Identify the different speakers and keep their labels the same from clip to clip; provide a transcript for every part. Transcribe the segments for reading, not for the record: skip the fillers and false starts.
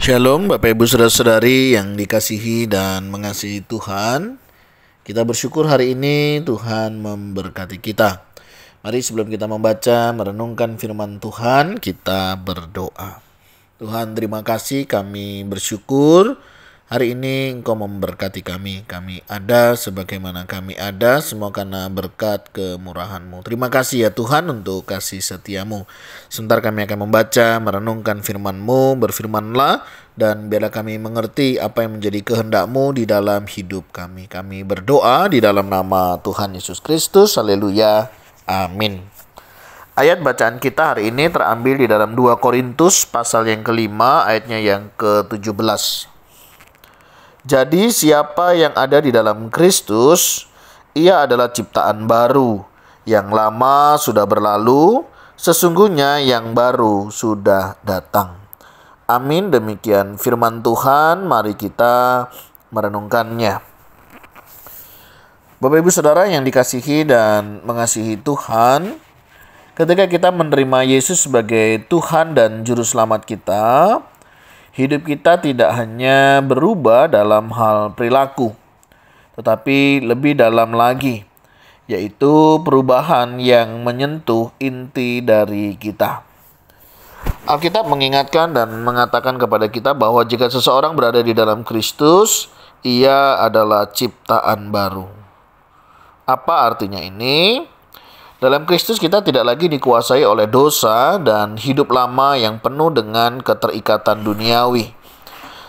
Speaker 1: Shalom Bapak Ibu Saudara-saudari yang dikasihi dan mengasihi Tuhan. Kita bersyukur hari ini Tuhan memberkati kita. Mari sebelum kita membaca, merenungkan firman Tuhan, kita berdoa. Tuhan, terima kasih, kami bersyukur hari ini Engkau memberkati kami. Kami ada sebagaimana kami ada, semua karena berkat kemurahan-Mu. Terima kasih ya Tuhan untuk kasih setia-Mu. Sebentar kami akan membaca, merenungkan firman-Mu, berfirmanlah, dan biarlah kami mengerti apa yang menjadi kehendak-Mu di dalam hidup kami. Kami berdoa di dalam nama Tuhan Yesus Kristus. Haleluya. Amin. Ayat bacaan kita hari ini terambil di dalam 2 Korintus pasal yang kelima, ayatnya yang ke-17. Jadi siapa yang ada di dalam Kristus, ia adalah ciptaan baru. Yang lama sudah berlalu, sesungguhnya yang baru sudah datang. Amin. Demikian firman Tuhan, mari kita merenungkannya. Bapak Ibu Saudara yang dikasihi dan mengasihi Tuhan, ketika kita menerima Yesus sebagai Tuhan dan Juru Selamat kita, hidup kita tidak hanya berubah dalam hal perilaku, tetapi lebih dalam lagi, yaitu perubahan yang menyentuh inti dari kita. Alkitab mengingatkan dan mengatakan kepada kita bahwa jika seseorang berada di dalam Kristus, ia adalah ciptaan baru. Apa artinya ini? Dalam Kristus kita tidak lagi dikuasai oleh dosa dan hidup lama yang penuh dengan keterikatan duniawi.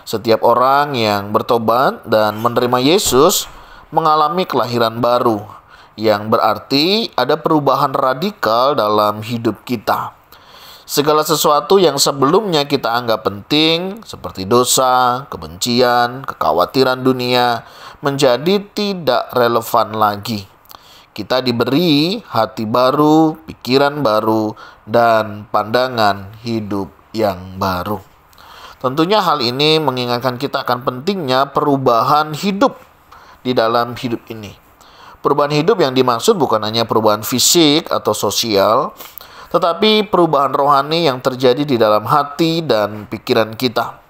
Speaker 1: Setiap orang yang bertobat dan menerima Yesus mengalami kelahiran baru, yang berarti ada perubahan radikal dalam hidup kita. Segala sesuatu yang sebelumnya kita anggap penting, seperti dosa, kebencian, kekhawatiran dunia, menjadi tidak relevan lagi. Kita diberi hati baru, pikiran baru, dan pandangan hidup yang baru. Tentunya hal ini mengingatkan kita akan pentingnya perubahan hidup di dalam hidup ini. Perubahan hidup yang dimaksud bukan hanya perubahan fisik atau sosial, tetapi perubahan rohani yang terjadi di dalam hati dan pikiran kita,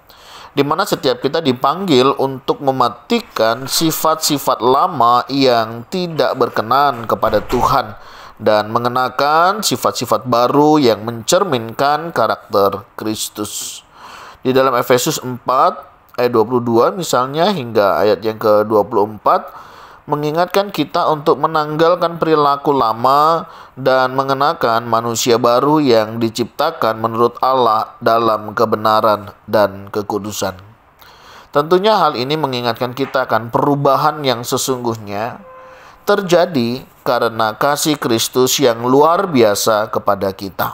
Speaker 1: di mana setiap kita dipanggil untuk mematikan sifat-sifat lama yang tidak berkenan kepada Tuhan dan mengenakan sifat-sifat baru yang mencerminkan karakter Kristus. Di dalam Efesus 4 ayat 22 misalnya hingga ayat yang ke-24 mengingatkan kita untuk menanggalkan perilaku lama dan mengenakan manusia baru yang diciptakan menurut Allah dalam kebenaran dan kekudusan. Tentunya hal ini mengingatkan kita akan perubahan yang sesungguhnya terjadi karena kasih Kristus yang luar biasa kepada kita.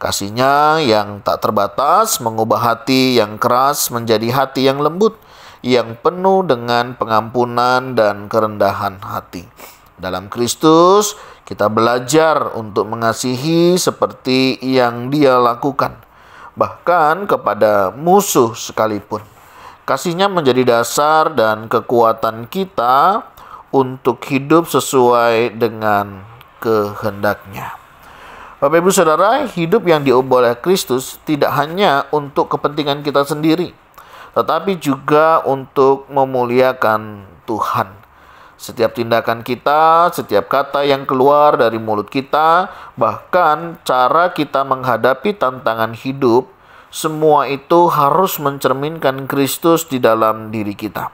Speaker 1: Kasih-Nya yang tak terbatas mengubah hati yang keras menjadi hati yang lembut, yang penuh dengan pengampunan dan kerendahan hati. Dalam Kristus, kita belajar untuk mengasihi seperti yang Dia lakukan, bahkan kepada musuh sekalipun. Kasih-Nya menjadi dasar dan kekuatan kita untuk hidup sesuai dengan kehendak-Nya. Bapak Ibu Saudara, hidup yang diubah oleh Kristus tidak hanya untuk kepentingan kita sendiri, tetapi juga untuk memuliakan Tuhan. Setiap tindakan kita, setiap kata yang keluar dari mulut kita, bahkan cara kita menghadapi tantangan hidup, semua itu harus mencerminkan Kristus di dalam diri kita.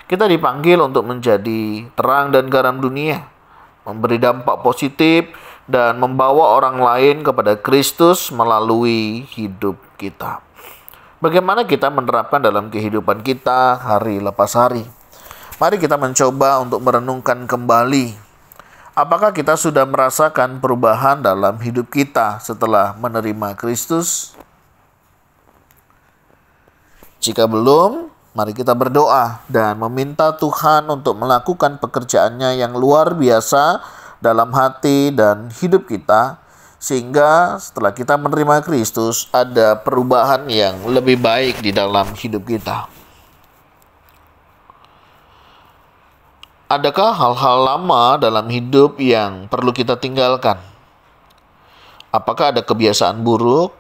Speaker 1: Kita dipanggil untuk menjadi terang dan garam dunia, memberi dampak positif, dan membawa orang lain kepada Kristus melalui hidup kita. Bagaimana kita menerapkan dalam kehidupan kita hari lepas hari? Mari kita mencoba untuk merenungkan kembali. Apakah kita sudah merasakan perubahan dalam hidup kita setelah menerima Kristus? Jika belum, mari kita berdoa dan meminta Tuhan untuk melakukan pekerjaannya yang luar biasa dalam hati dan hidup kita, sehingga setelah kita menerima Kristus ada perubahan yang lebih baik di dalam hidup kita. Adakah hal-hal lama dalam hidup yang perlu kita tinggalkan? Apakah ada kebiasaan buruk,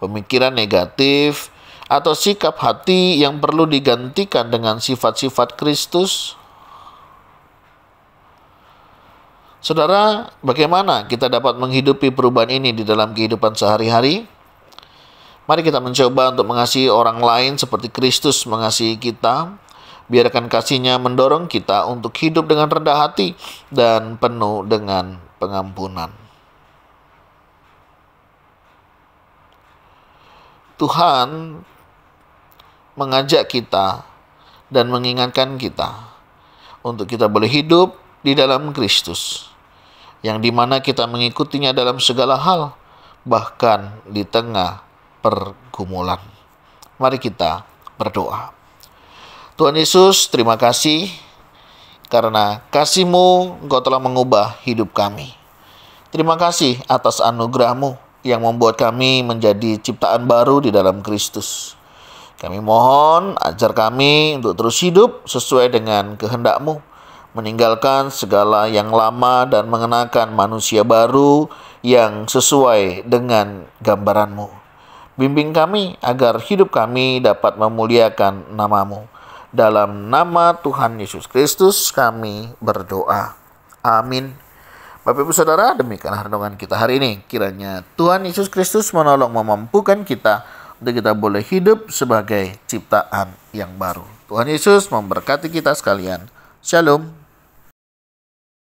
Speaker 1: pemikiran negatif, atau sikap hati yang perlu digantikan dengan sifat-sifat Kristus? Saudara, bagaimana kita dapat menghidupi perubahan ini di dalam kehidupan sehari-hari? Mari kita mencoba untuk mengasihi orang lain seperti Kristus mengasihi kita. Biarkan kasih-Nya mendorong kita untuk hidup dengan rendah hati dan penuh dengan pengampunan. Tuhan mengajak kita dan mengingatkan kita untuk kita boleh hidup di dalam Kristus, yang dimana kita mengikutinya dalam segala hal, bahkan di tengah pergumulan. Mari kita berdoa. Tuhan Yesus, terima kasih karena kasih-Mu Engkau telah mengubah hidup kami. Terima kasih atas anugerah-Mu yang membuat kami menjadi ciptaan baru di dalam Kristus. Kami mohon ajar kami untuk terus hidup sesuai dengan kehendak-Mu, meninggalkan segala yang lama dan mengenakan manusia baru yang sesuai dengan gambaran-Mu. Bimbing kami agar hidup kami dapat memuliakan nama-Mu. Dalam nama Tuhan Yesus Kristus kami berdoa. Amin. Bapak Ibu Saudara, demikianlah renungan kita hari ini. Kiranya Tuhan Yesus Kristus menolong memampukan kita untuk kita boleh hidup sebagai ciptaan yang baru. Tuhan Yesus memberkati kita sekalian. Shalom.